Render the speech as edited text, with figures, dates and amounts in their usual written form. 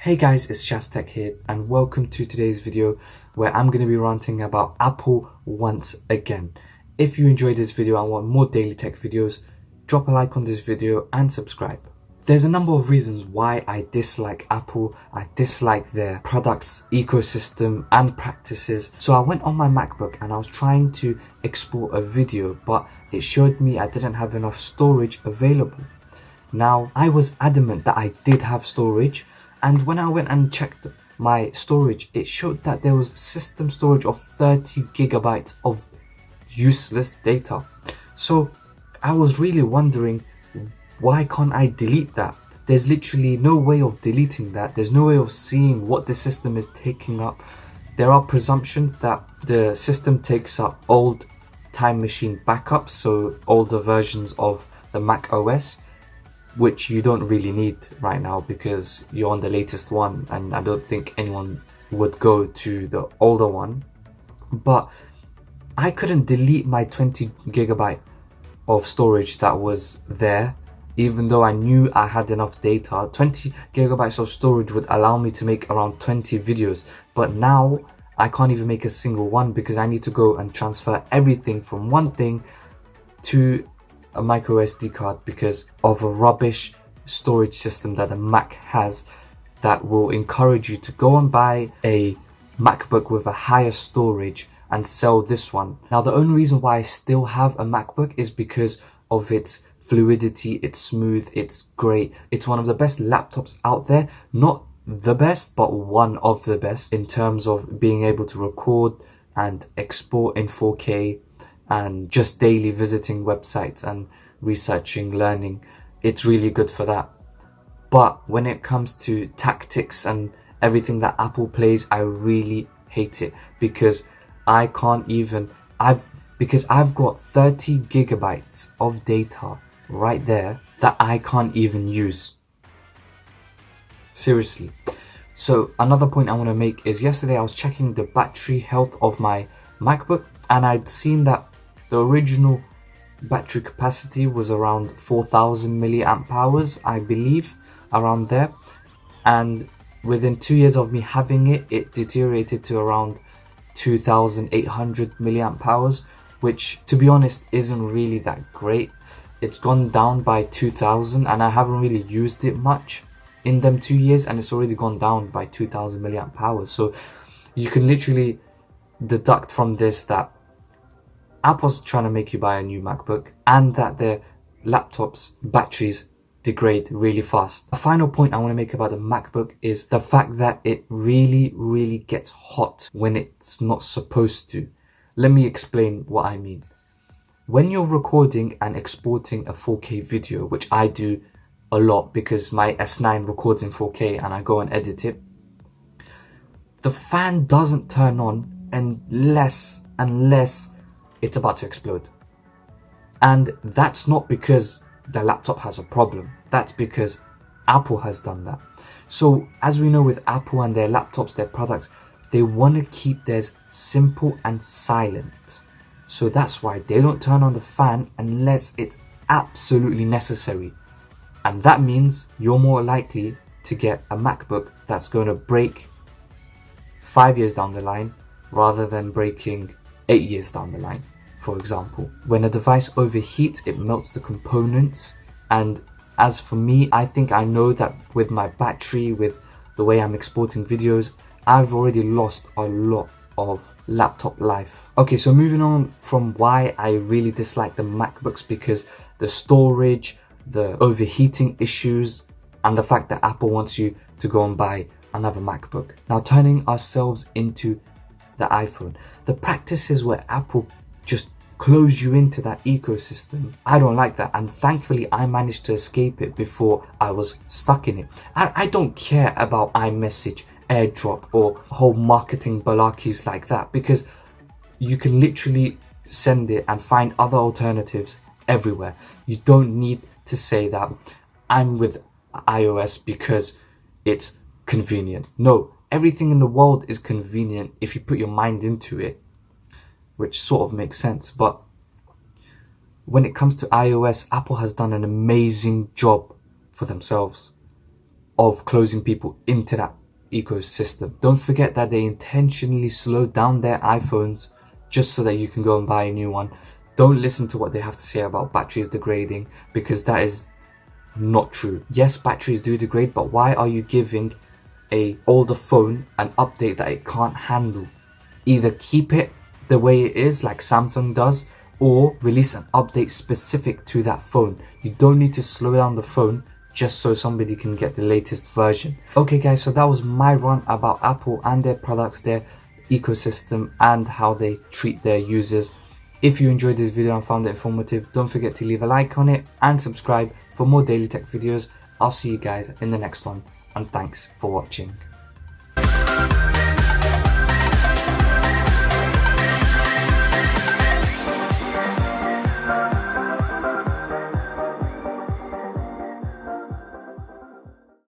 Hey guys, it's Shaztech here and welcome to today's video where I'm going to be ranting about Apple once again. If you enjoyed this video and want more daily tech videos, drop a like on this video and subscribe. There's a number of reasons why I dislike Apple. I dislike their products, ecosystem and practices. So I went on my MacBook and I was trying to export a video, but it showed me I didn't have enough storage available. Now, I was adamant that I did have storage, and when I went and checked my storage, it showed that there was system storage of 30 gigabytes of useless data. So I was really wondering, why can't I delete that? There's literally no way of deleting that. There's no way of seeing what the system is taking up. There are presumptions that the system takes up old Time Machine backups, so older versions of the Mac OS, which you don't really need right now because you're on the latest one, and I don't think anyone would go to the older one. But I couldn't delete my 20 gigabyte of storage that was there, even though I knew I had enough data. 20 gigabytes of storage would allow me to make around 20 videos, but now I can't even make a single one because I need to go and transfer everything from one thing to a micro SD card because of a rubbish storage system that the Mac has that will encourage you to go and buy a MacBook with a higher storage and sell this one. Now, the only reason why I still have a MacBook is because of its fluidity. It's smooth, it's great, it's one of the best laptops out there. Not the best, but one of the best in terms of being able to record and export in 4K and just daily visiting websites and researching, learning. It's really good for that. But when it comes to tactics and everything that Apple plays, I really hate it because I can't even, because I've got 30 gigabytes of data right there that I can't even use. Seriously. So another point I want to make is yesterday I was checking the battery health of my MacBook and I'd seen that the original battery capacity was around 4,000 milliamp hours, I believe, around there. And within 2 years of me having it, it deteriorated to around 2,800 milliamp hours, which to be honest isn't really that great. It's gone down by 2,000 and I haven't really used it much in them 2 years and it's already gone down by 2,000 milliamp hours. So you can literally deduct from this that Apple's trying to make you buy a new MacBook and that their laptops' batteries degrade really fast. A final point I want to make about the MacBook is the fact that it really gets hot when it's not supposed to. Let me explain what I mean. When you're recording and exporting a 4K video, which I do a lot because my S9 records in 4K and I go and edit it, the fan doesn't turn on unless it's about to explode. And that's not because the laptop has a problem. That's because Apple has done that. So as we know with Apple and their laptops, their products, they want to keep theirs simple and silent. So that's why they don't turn on the fan unless it's absolutely necessary. And that means you're more likely to get a MacBook that's going to break 5 years down the line rather than breaking 8 years down the line. For example, when a device overheats, it melts the components. And as for me, I think I know that with my battery, with the way I'm exporting videos, I've already lost a lot of laptop life. Okay, so moving on from why I really dislike the MacBooks, because the storage, the overheating issues, and the fact that Apple wants you to go and buy another MacBook. Now turning ourselves into the iPhone. The practices where Apple just close you into that ecosystem, I don't like that, and thankfully I managed to escape it before I was stuck in it. I don't care about iMessage, AirDrop, or whole marketing balakis like that, because you can literally send it and find other alternatives everywhere. You don't need to say that I'm with iOS because it's convenient. No, everything in the world is convenient if you put your mind into it, which sort of makes sense. But when it comes to iOS, Apple has done an amazing job for themselves. of closing people into that ecosystem. Don't forget that they intentionally slowed down their iPhones just so that you can go and buy a new one. Don't listen to what they have to say about batteries degrading, because that is not true. Yes, batteries do degrade, but why are you giving a older phone an update that it can't handle? Either keep it the way it is like Samsung does, or release an update specific to that phone. You don't need to slow down the phone just so somebody can get the latest version. Okay guys, so that was my rant about Apple and their products, their ecosystem, and how they treat their users. If you enjoyed this video and found it informative, don't forget to leave a like on it and subscribe for more daily tech videos. I'll see you guys in the next one, and thanks for watching.